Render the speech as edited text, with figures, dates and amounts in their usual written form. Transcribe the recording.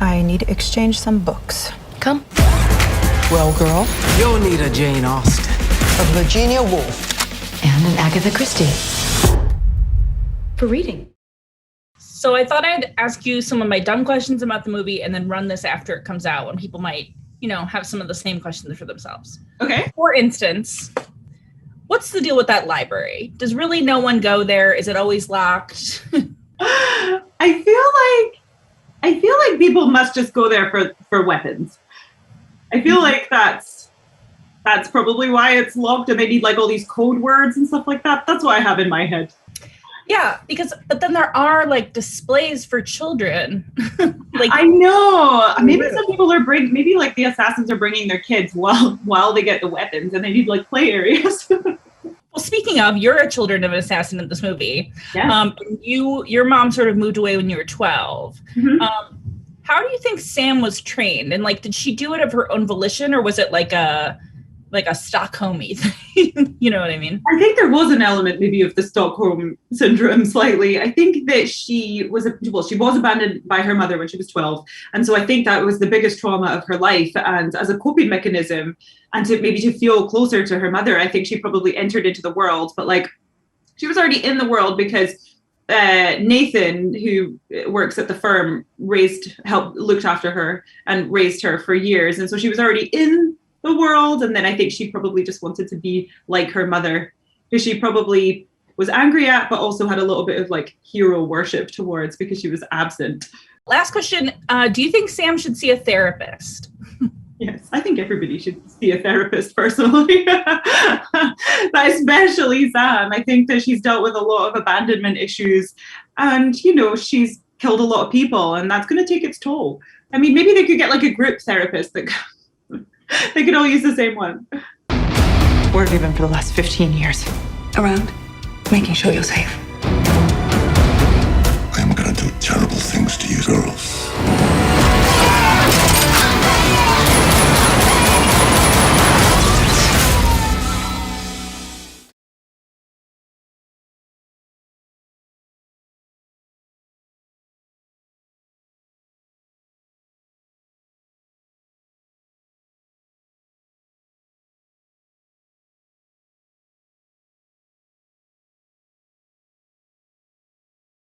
I need to exchange some books. Come. Well, girl, You'll need a Jane Austen. a Virginia Woolf. And an Agatha Christie. For reading. So I thought I'd ask you some of my dumb questions about the movie and then run this after it comes out when people might, have some of the same questions for themselves. Okay. For instance, what's the deal with that library? Does really no one go there? Is it always locked? I feel like people must just go there for weapons. I feel like that's probably why it's locked, and they need like all these code words and stuff like that. That's what I have in my head. Yeah, but then there are like displays for children. Like I know. Maybe some people maybe like the assassins are bringing their kids while they get the weapons, and they need like play areas. Well, speaking of, you're a children of an assassin in this movie. Yeah. Your mom sort of moved away when you were 12. Mhm. How do you think Sam was trained? And like, did she do it of her own volition, or was it like a Stockholm-y thing? You know what I mean? I think there was an element maybe of the Stockholm syndrome slightly. I think that she was abandoned by her mother when she was 12. And so I think that was the biggest trauma of her life. And as a coping mechanism and to feel closer to her mother, I think she probably entered into the world. But like, she was already in the world because Nathan, who works at the firm, looked after her and raised her for years. And so she was already in the world, and then I think she probably just wanted to be like her mother, who she probably was angry at, but also had a little bit of like hero worship towards because she was absent. Last question, do you think Sam should see a therapist? Yes, I think everybody should see a therapist personally, but especially Sam. I think that she's dealt with a lot of abandonment issues, and she's killed a lot of people, and that's going to take its toll. I mean, maybe they could get like a group therapist that they could all use the same one. Where have you been for the last 15 years? Around. Making sure you're safe. I'm gonna do terrible things to you girls.